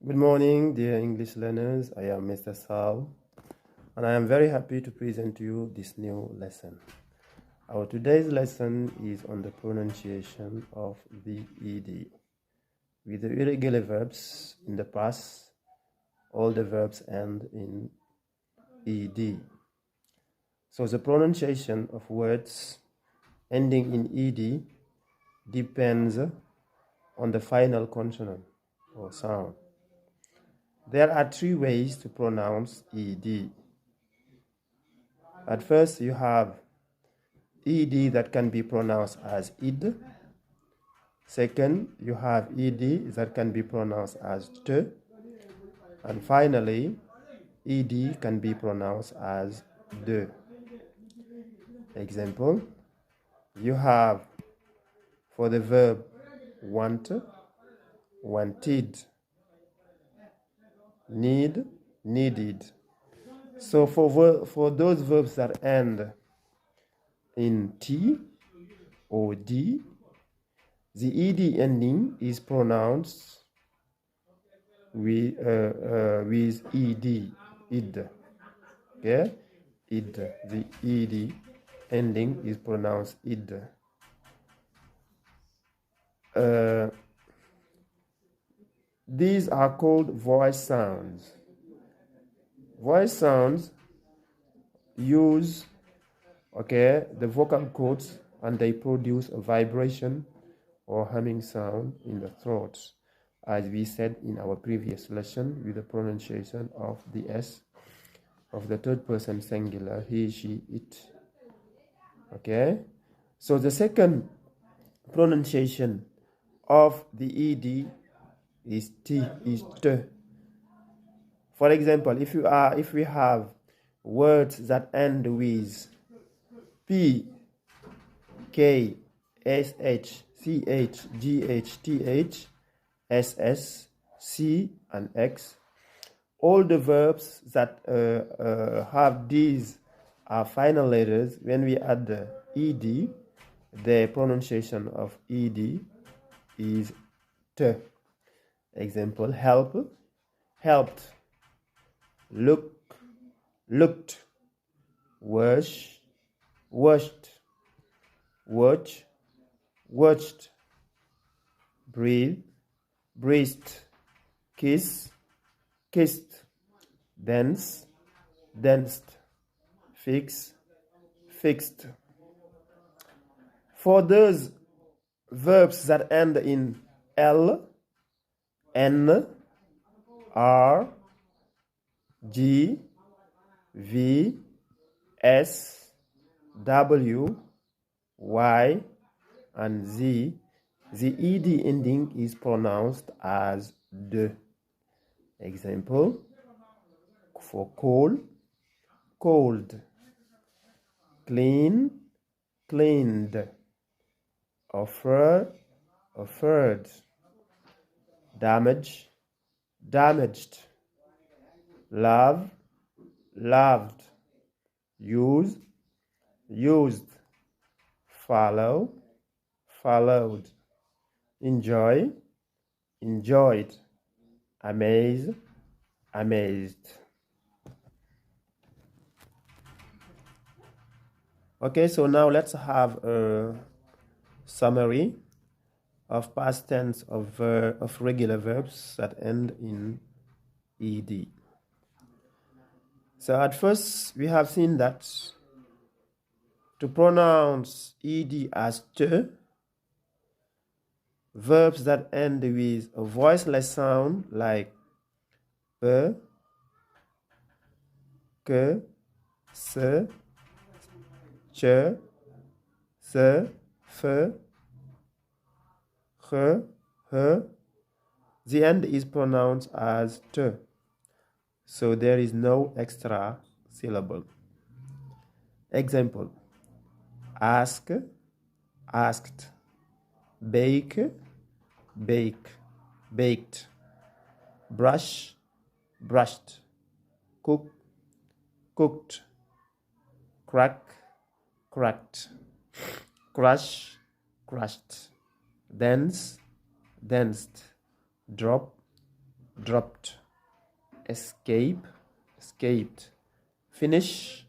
Good morning, dear English learners. I am Mr. Sall, and I am very happy to present to you this new lesson. Our today's lesson is on the pronunciation of the ed. With the irregular verbs in the past, all the verbs end in ed. So the pronunciation of words ending in ed depends on the final consonant or sound. There are three ways to pronounce ed. At first, you have ed that can be pronounced as id. Second, you have ed that can be pronounced as t. And finally, ed can be pronounced as de. Example, you have for the verb want, wanted, need, needed. So for those verbs that end in t or d, the ed ending is pronounced with ed, id. Okay, id. The ed ending is pronounced id. These are called voice sounds. Voice sounds use the vocal cords, and they produce a vibration or humming sound in the throat, as we said in our previous lesson with the pronunciation of the s of the third person singular, he, she, it. Okay, so the second pronunciation of the ed is t, is t. For example, if we have words that end with p, k, sh, ch, gh, th, ss, c, and x, all the verbs that have these final letters, when we add the ed, the pronunciation of ed is t. Example, help, helped, look, looked, wash, washed, watch, watched, breathe, breathed, kiss, kissed, dance, danced, fix, fixed. For those verbs that end in l, n, r, g, v, s, w, y, and z, the ed ending is pronounced as de. Example, for cold, cold, clean, cleaned, offer, offered, damage, damaged, love, loved, use, used, follow, followed, enjoy, enjoyed, amaze, amazed. Okay, so now let's have a summary of past tense of regular verbs that end in ed. So at first we have seen that to pronounce ed as t, verbs that end with a voiceless sound like p, k, s, ch, s, f, h, the end is pronounced as t. So there is no extra syllable. Example, ask, asked, bake, bake, baked, brush, brushed, cook, cooked, crack, cracked, crush, crushed, dance, danced, drop, dropped, escape, escaped, finish,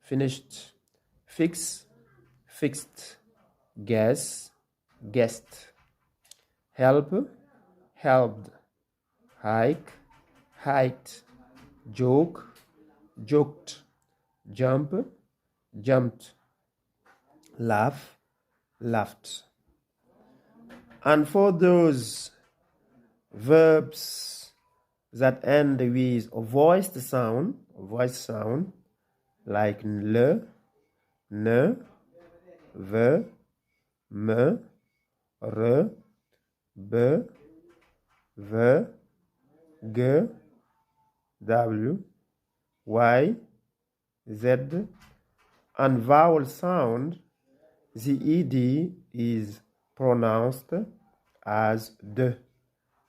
finished, fix, fixed, guess, guessed, help, helped, hike, hiked, joke, joked, jump, jumped, laugh, laughed. And for those verbs that end with a voiced sound, like le, ne, ve, me, re, be, ve, ge, w, y, z, and vowel sound, the ed is pronounced as de,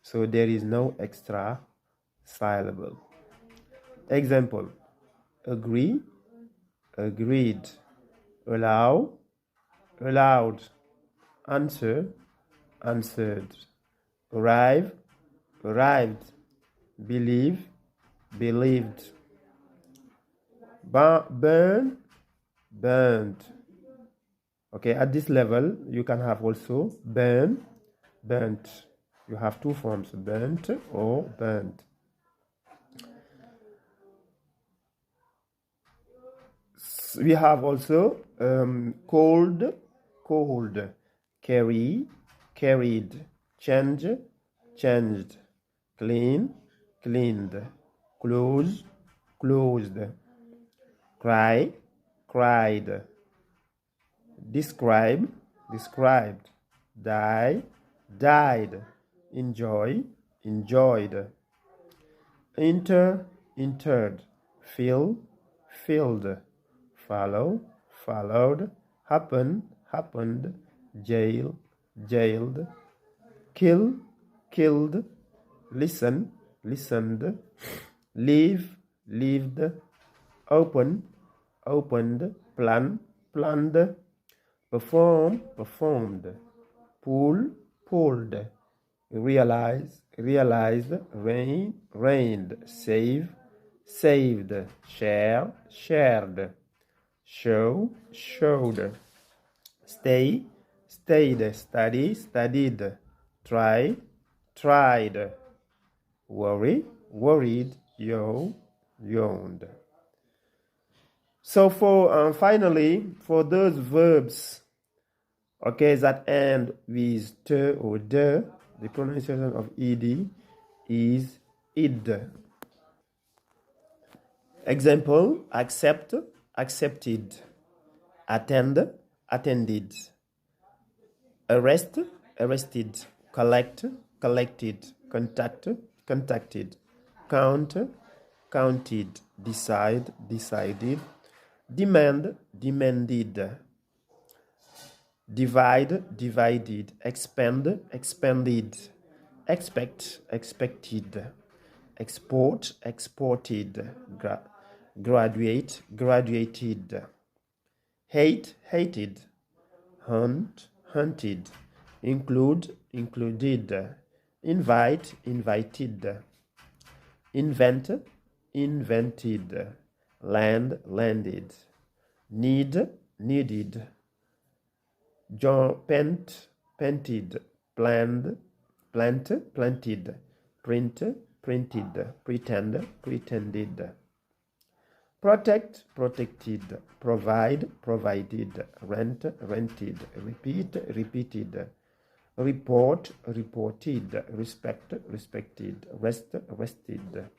so there is no extra syllable. Example: agree, agreed, allow, allowed, answer, answered, arrive, arrived, believe, believed, burn, burned. Okay, at this level, you can have also burn, burnt. You have two forms, burnt or burned. We have also cold, cold, carry, carried, change, changed, clean, cleaned, close, closed, cry, cried, describe, described, die, died, enjoy, enjoyed, enter, entered, fill, filled, follow, followed, happen, happened, jail, jailed, kill, killed, listen, listened, leave, lived, open, opened, plan, planned, perform, performed, pull, pulled, realize, realized, rain, rained, save, saved, share, shared, show, showed, stay, stayed, study, studied, try, tried, worry, worried, yawned. So for finally, for those verbs, okay, that end with te or de, the pronunciation of ed is id. Example: accept, accepted, attend, attended, arrest, arrested, collect, collected, contact, contacted, count, counted, decide, decided, demand, demanded, divide, divided, expand, expanded, expect, expected, export, exported, graduate, graduated, hate, hated, hunt, hunted, include, included, invite, invited, invent, invented, land, landed, need, needed, pent, painted, planned, plant, planted, print, printed, pretend, pretended, protect, protected, provide, provided, rent, rented, repeat, repeated, report, reported, respect, respected, rest, rested,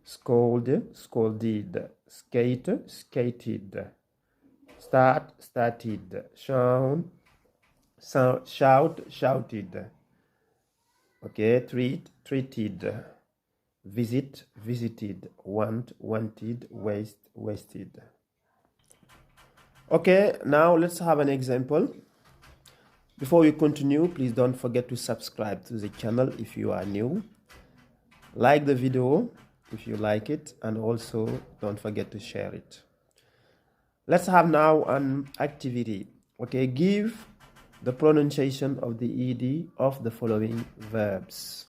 scold, scolded, skate, skated, start, started, shout, shouted, okay, treat, treated, visit, visited, want, wanted, waste, wasted. Okay, now let's have an example. Before we continue, please don't forget to subscribe to the channel if you are new. Like the video if you like it, and also don't forget to share it. Let's have now an activity. Okay, give the pronunciation of the ed of the following verbs.